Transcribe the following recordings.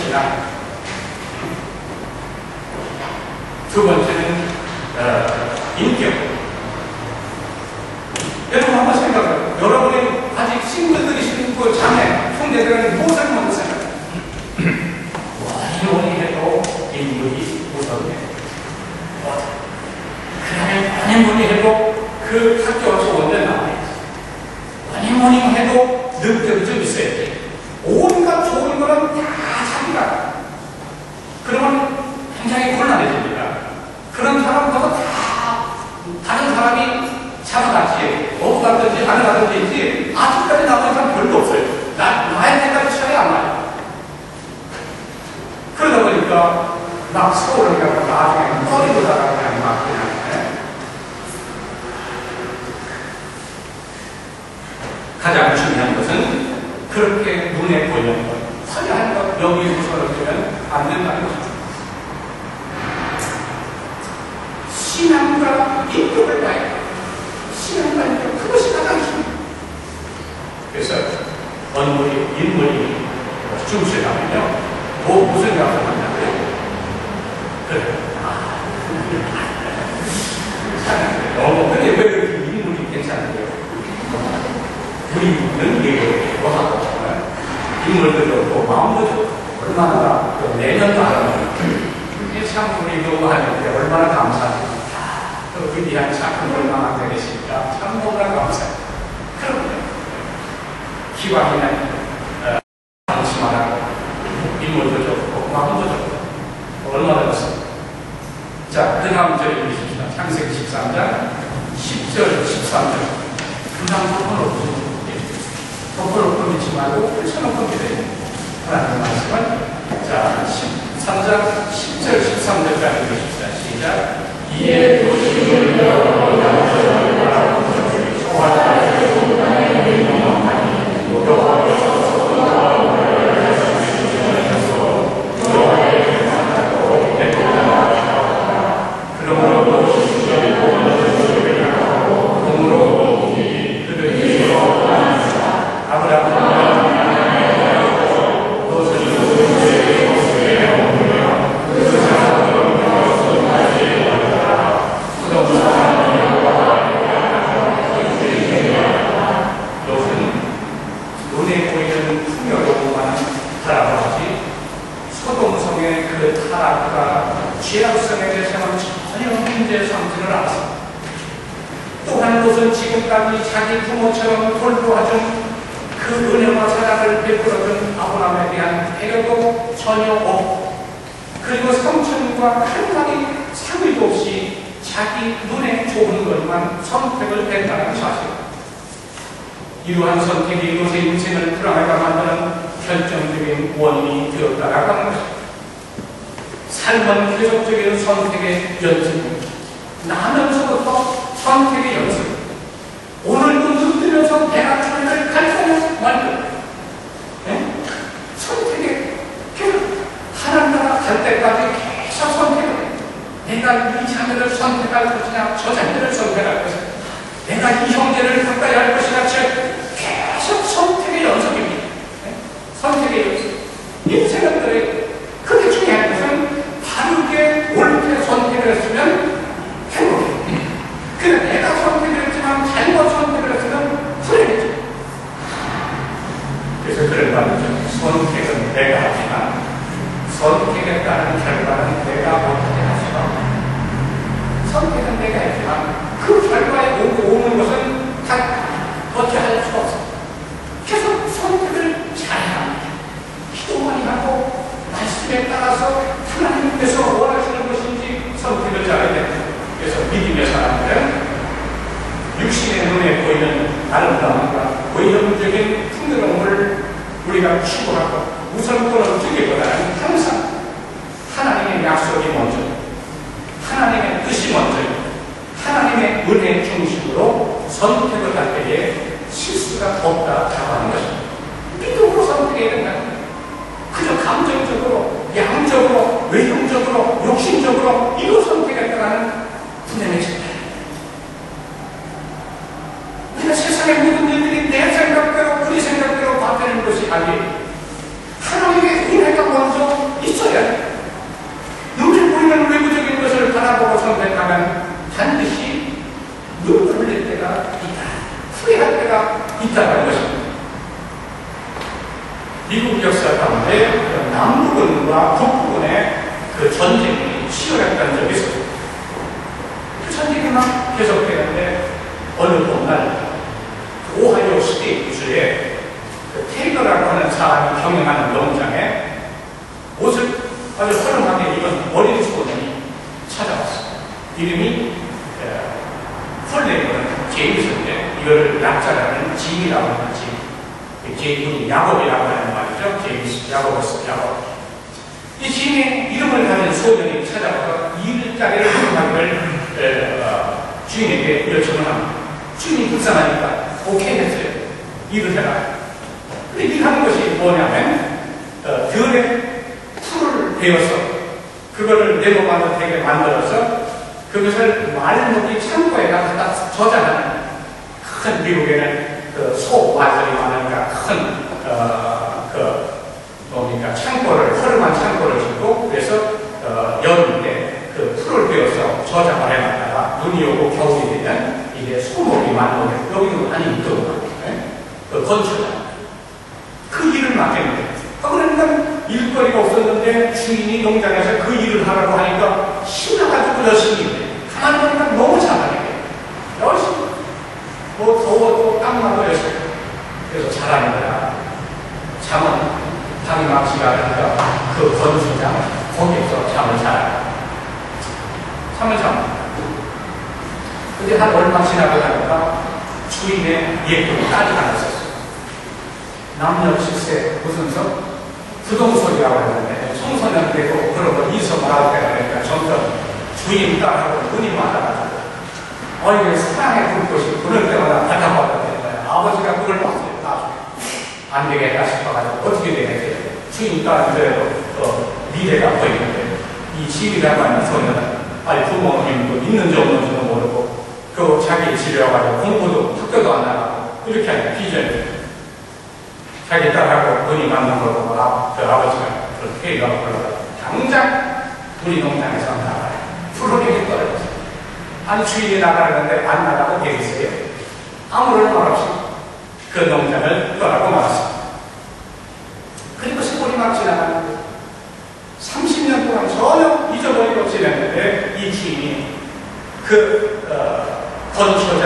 것이나, 두 번째는 인격. 여러분 한번 생각해요. 여러분이 아직 싱글들이신 그 자매, 형제들은 무엇을 먼저 생각해요? 뭐니 해도 인물이 우선해. 그다음에 뭐니 해도 그 학교에서 원래 나와야지. 뭐니 해도 능력이 좀 있어야지. 온갖 좋은 거는 다 자기가. 그러면 굉장히 곤란해집니다. 그런 사람들도 다 다른 사람이 잡아가지, 어부가든지 가능하든지 아직까지 남은 사람 별로 없어요. 나의 생각이 차이 안 나요. 그러다 보니까 막 서울을 가고 나중에 떠리보다가 그냥 막 그냥 가장 중요한 것은 그렇게 눈에 보이는 것, 화려한 것, 여기 우선을 두면 안 된다는 거죠. 신앙과 인격을 봐야 돼요. 신앙과 인격, 그것이 가장 중요해요. 그래서 인물이 중시하면요, 무슨 생각을 한다고요? 그래. 근데 왜 그렇게 인물이 괜찮은데요? 우리는 얘기하고 하고, 인물도 좋고, 마음도 좋고, 얼마나 내년도 알아요. 이게 참 우리도 하는데 얼마나 감사합니다. 또 위대한 작품 얼마나 되겠습니까? 참 너무나 감사해요. 그럼요. 기왕이면 방심하라고 인물도 좋고 마음도 좋고 얼마나 좋습니까? 자, 그 다음 절에 보십시다. 창세기 13장 10절, 13절. 그냥 덮어놓고 믿지 말고 펼쳐놓고 믿어요. 하나님 말씀은 자, 13장 10절, 13절까지 보십시다. 시작. 이에 도시를 죄악성에 대해서는 전혀 문제의 상징을 알았습니다. 또한 그것은 지금까지 자기 부모처럼 돌보아준 그 은혜와 사랑을 베풀어준 아브라함에 대한 배려도 전혀 없고, 그리고 성천과 한 마디 상의도 없이 자기 눈에 좋은 것만 선택을 했다는 사실. 이러한 선택이 이것의 인생을 불안하게 만드는 결정적인 원인이 되었다라고 하는 것입니다. 삶은 계속적인 선택의 연습입니다. 나면서부터 선택의 연습. 오늘도 눈 뜨면서 내가 주님을 갈 거냐 말 거냐. 선택의 계속 하나님 나라 갈 때까지 계속 선택을 해요. 내가 이 자녀를 선택할 것이냐, 저 자녀를 선택할 것이냐, 내가 이 형제를 가까이 할 것이냐, 계속 선택의 연습입니다. 선택의 연습. 인생은 그래요. 그게 중요한 것은 바르게 옳게 선택을 했으면 행복해. 그래, 내가 선택을 했지만 잘못 선택을 했으면 불행해져. 그래서 그런 말이죠. 선택은 내가 하지만 선택에 따른 결과는 내가 못하게 하지만, 선택은 내가 했지만 그 결과에 오는 것은 다 어찌할 수가 없어. 계속 선택을 잘해야 합니다. 기도 많이 하고 말씀에 따라서 하나님께서 원하시는 것인지 선택을 잘해야 됩니다. 그래서 믿음의 사람들은 육신의 눈에 보이는 아름다움과 외형적인 풍요로움을 우리가 추구하고 우선권을 주기보다는 항상 하나님의 약속이 먼저, 하나님의 뜻이 먼저, 하나님의 은혜 중심으로 선택을 할 때에 실수가 없다라고 하는 것입니다. 믿음으로 선택해야 된다는, 그저 감정적으로, 양적으로, 외형적으로, 욕심적으로 이거 선택했다는 분명히 절대. 우리가 세상의 모든 일들이 내 생각대로, 우리 생각대로 바뀌는 것이 아니에요. 하나님의 은혜가 먼저 가운데 그 남부군과 북부군의 그 전쟁이 치열했던 적이 있었습니다. 그 전쟁이 막 계속되는데 어느 날 그 오하이오 스테이트주에 그 테이거라고 하는 사람이 경영하는 농장에 옷을 아주 허름하게 입은 어린 소년이 찾아왔어요. 이름이 폴레이거는 제임스인데 이거를 약자라는 짐이라고 하는 짐, 제임이 야곱이라고 하는 말이죠. 제임스 야곱스 야곱. 이 짐의 이름을 가진 소년이 찾아와서 일자리를 허름하기를 주인에게 요청을 합니다. 주인이 불쌍하니까 오케이 했어요. 일을 해라. 근데 일하는 것이 뭐냐면 들에 풀을 베어서 그거를 네모만도 되게 만들어서 그것을 말먹이 창고에다 갖다 저장하는 큰 미국에는 그 소마들이 많으니까 큰 뭡니까 창고를 허름한 창고를 짓고 그래서 여름 때 그 풀을 베어서 저장을 해놨다가 눈이 오고 겨울이 되면 이게 소목이 많은 여기는 많이 있더라고요. 그 건축장 그 일을 맡겼는데 그러니까 일거리가 없었는데 주인이 농장에서 그 일을 하라고 하니까 신나가지고 열심히 일해. 가만히 보니까 너무 잘하게 열심히 뭐 더워도 땀나도 열심히 그래서 잘하는 거야. 잠은 방이 막지가 않으니까 그 건축장 거기에서 잠을 자요. 잠을 잡니다. 근데 한 얼마 지나고 나니까 주인의 예쁜 딸이 하나 있었어요. 남녀 10세 무슨 소? 부동소리라고 하는데 청소년 되고 그런 거 이성을 할 때가 되니까 점점 주인 딸하고 눈이 맞아가지고 이게 사랑의 불꽃이 부를 때마다 바닥바닥 되는 거야. 아버지가 그걸 봤어요. 나중에 안 되겠다 싶어가지고 어떻게 되겠지? 주인 딸은 그래도 미래가 보이는데 이 집이라고 하는 소년은 아니 부모님도 있는지 없는지도 모르고 그 자기 집에 와가지고 공부도 학교도 안 나가고 이렇게 하니까 비전이 자기 딸하고 눈이 맞는 걸 보고 그 아버지가 그렇게 얘기하고 그러더라고요. 당장 우리 농장에서 나가요. 프로젝트 떨어졌어요. 아니 주인이 나가는데 안 나가고 되겠어요? 아무런 말 없이 그 농장을 떠나고 말았습니다. 그리고 세월이 막 지나가는데 30년 동안 전혀 잊어버리고 지냈는데 이 주인이 그 건초장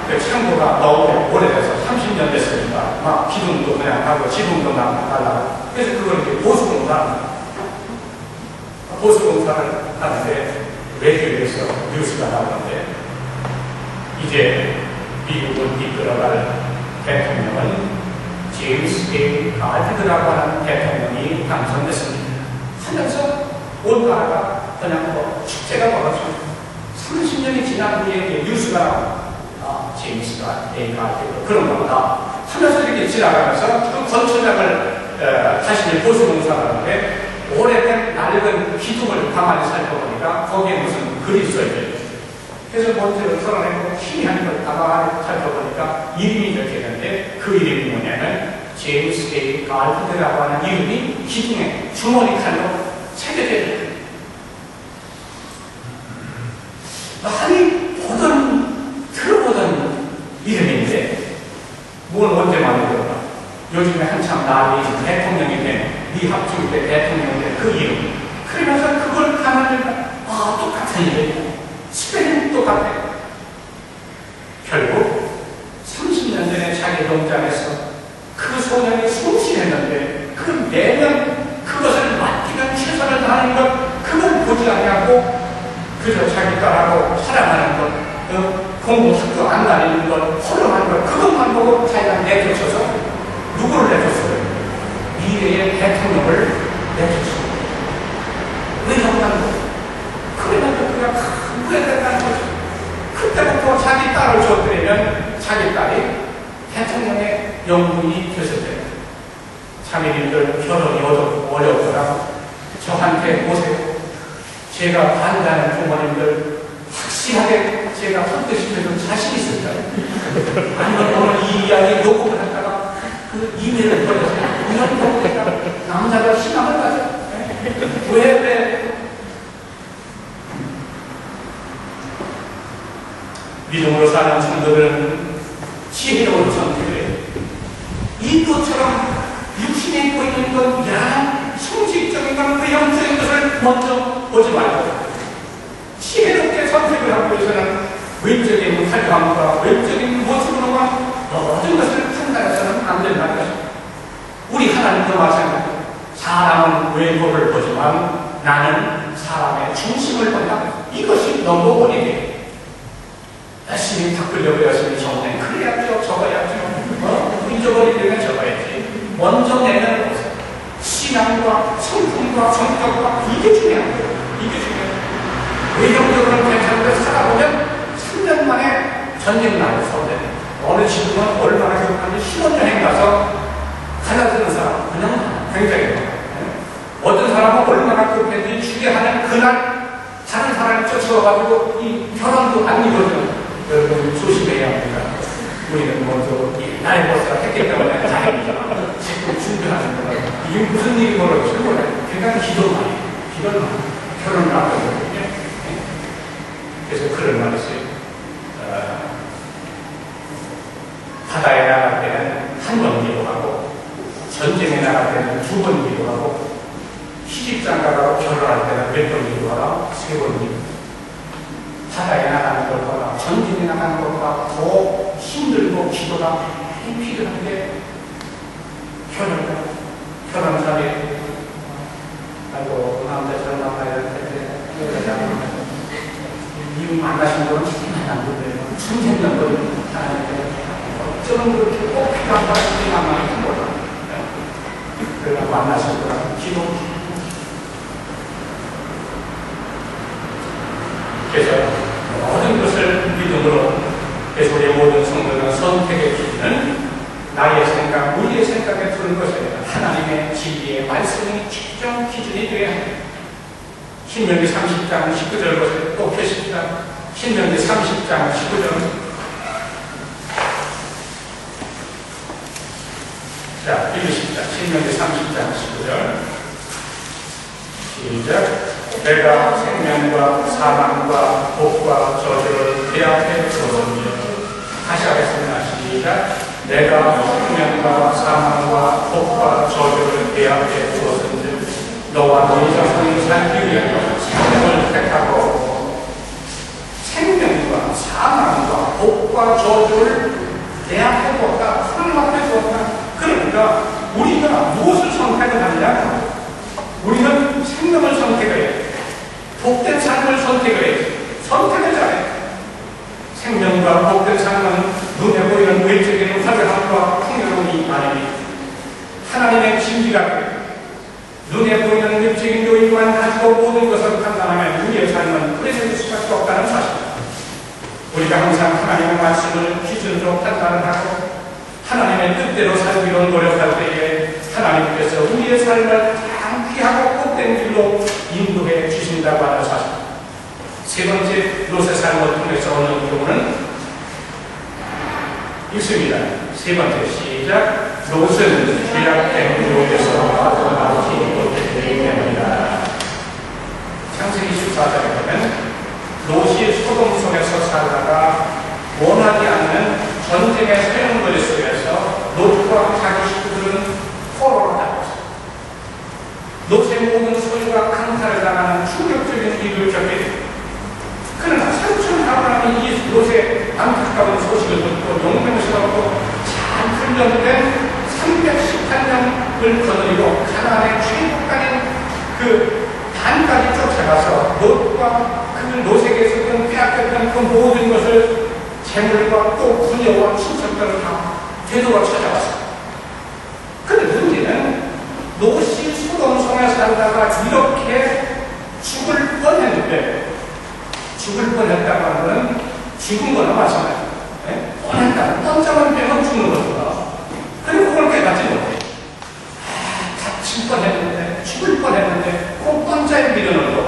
그 창고가 너무 오래돼서 30년 됐으니까 막 기둥도 그냥 하고 지붕도 날라가고 그래서 그걸 이렇게 보수공사를 하는데 외교에서 뉴스가 나오는데 이제 미국을 이끌어갈 대통령은 제임스 A. 가드라고 하는 대통령이 당선됐습니다. 하면서 온 나라가 그냥 뭐 축제가 벌어지고 30년이 지난 후에 뉴스가 나옵니다. 제임스가 A가 그런 겁니다. 하면서 이렇게 지나가면서 그 건초장을 자신이 보수공사를 하는데 오래된 낡은 기둥을 가만히 살펴보니까 거기에 무슨 글이 써있어요. 그래서 먼지를 털어내고 희미한 걸 가만히 살펴보니까 이름이 이렇게 있는데 그 이름이 뭐냐면 제임스 A. 가드라고 하는 이름이 기둥에 주머니 칼로 새겨져 있는 많이 들어보던 이름인데 뭘 언제 많이 들어봐. 요즘에 한참 난리 대통령이 된 미합중 때 대통령이 된 그 이름 그러면서 그걸 가만히 똑같은 이름이야. 스펠링 똑같아. 결국 30년 전에 자기 농장에서 그 소년이 숨쉬했는데 그 매년 그것을 맡기는 최선을 다하는 것 그걸 보지 않냐고 그저 자기 딸하고 사랑하는 것 공부 학교 안 다니는 것 홀로하는 것 그것만 보고 자기가 내쫓아서 누구를 내쫓어요? 미래의 대통령을 내쫓어요. 왜 그런다는 거예요? 그러면 그가 큰 후회된다는 거죠. 그때부터 자기 딸을 줬더니면 자기 딸이 대통령의 영분이 되셨대요. 자매님들 결혼이 어렵더라. 저한테 오세요. 제가 반대하는 부모님들 확실하게 제가 헛되시면서 자신 있을까요? 아니면 오늘 이 이야기 녹음을 하다가 그 이메일을 보내세요. 이런 경우니까 남자가 희망을 가져. 왜? 믿음으로 사는 성도들은 지혜로운 선택을 해요. 인도처럼 육신에 입고 있는 건 먼저 보지 말고 지혜롭게 선택을 하기 위해서는 외적인 활동과 외적인 모습으로만 모든 것을 판단해서는 안 된다는 것입니다. 우리 하나님도 마찬가지입니다. 사람은 외모를 보지만 나는 사람의 중심을 본다. 이것이 넘버원이에요. 열심히 바꾸려고 열심히 적네. 그래야죠. 적어야죠. 잊어버리려면 적어야지. 먼저 내면을 보세요. 신앙과 성품과 성격과 이게 중요한 거예요. 이게 중요해요. 외형적으로는 괜찮은데 살아보면 3년 만에 전쟁 나고 서울에 어느 친구는 얼마나 기억하는지 신혼여행 가서 갈라지는 사람 그냥 굉장히 많아요. 어떤 사람은 얼마나 급했는지 주게하는 그날 다른 사람이 쫓아와가지고 이 결혼도 안 이루어지는 여러분 조심해야 합니다. 우리는 먼저 나의 것을 했기 때문에 다행이죠. 지금 준비하는 거예요. 이게 무슨 일이 벌어졌어요? 몰라요. 그러니까 기도만 해요. 결혼을 앞두거든요. 그래서 그런 말이 있어요. 바다에 나갈 때는 한 번 기도하고 전쟁에 나갈 때는 2번 기도하고 시집장가가고 결혼할 때는 몇 번 기도하라? 3번 기도. 바다에 나가는 것보다 전쟁에 나가는 것보다 더 힘들고 기도가 많이 필요한데 결혼 자리에 아이고 남자처럼 만나야 되는데 이분 만나신 분은 안 되네요. 천생년 거리는 어쩌면 그렇게 꼭 필요한 사람들이 만나는 거다. 그러나 만나신 분은 기도. 그래서 모든 것을 믿음으로 그래서 우리 모든 성도는 선택의 기준은 나의 생각, 우리의 생각에 두는 것이 아니라 하나님의 진리의 말씀이 최종 기준이 되어야 합니다. 신명기 30장 19절 보세요. 또 펴십시다. 신명기 30장 19절. 자, 읽으십시다. 신명기 30장 19절. 시작. 내가 생명과 사망과 복과 저주를 내 앞에 두었으니 다시 하겠습니다. 시작. 내가 생명과 사망과 복과 저주를 내 앞에 두었으니 너와 너희 자손이 살기 위하여 생명을 택하고 생명과 사망과 복과 저주를 내 앞에 두었다. 하나님 앞에 두었다. 그러니까 우리가 무엇을 선택을 하느냐? 우리는 생명을 선택해야 해. 복된 삶을 선택을 해. 선택을 잘해. 생명과 복된 삶은 눈에 보이는 외적인 화려함과 풍요로움이 아닙니다. 하나님의 진리가 눈에 보이는 외적인 요인만 가지고 모든 것을 판단하면 우리의 삶은 그래질 수밖에 없다는 사실입니다. 우리가 항상 하나님의 말씀을 기준으로 판단을 하고 하나님의 뜻대로 살기로 노력할 때에 하나님께서 우리의 삶을 가장 귀하고 복된 길로 인도해 주신다고 하는 사실. 세 번째, 롯의 삶을 통해서 얻는 경우는 있습니다. 세 번째, 시작. 롯은 죄악된 롯에서 벗어나지 못했기 때문이다. 창세기 24장에 보면 롯이 소돔 속에서 살다가 원하지 않는 전쟁의 소용돌이 속에서 롯과 자기 식구들은 포로로 잡혔습니다. 롯의 모든 소유가 강탈을 당하는 충격적인 일을 겪게 됩니다. 그러나 삼촌 아브라함이 이 롯의 안타까운 소식을 듣고 용맹스럽고 잘 훈련된 318년을 거느리고 가나안의 최고까지 그 단까지 쫓아가서 롯과 그 롯에게서 빼앗겼던 그 모든 것을 재물과 또 부녀와 친척들을 다 되돌아 찾아왔습니다. 그런데 문제는 롯이 소돔성에 살다가 이렇게 죽을 뻔했는데 죽을 뻔했다고 하는 것은 죽은 거나 마찬가지입니다. 네? 뻔했다. 뻔쩍은 빼면 죽는 거구나. 그리고 그걸 깨닫지 못해. 다칠 뻔했는데 죽을 뻔했는데 꼭 뻔자에 밀어넣는 거.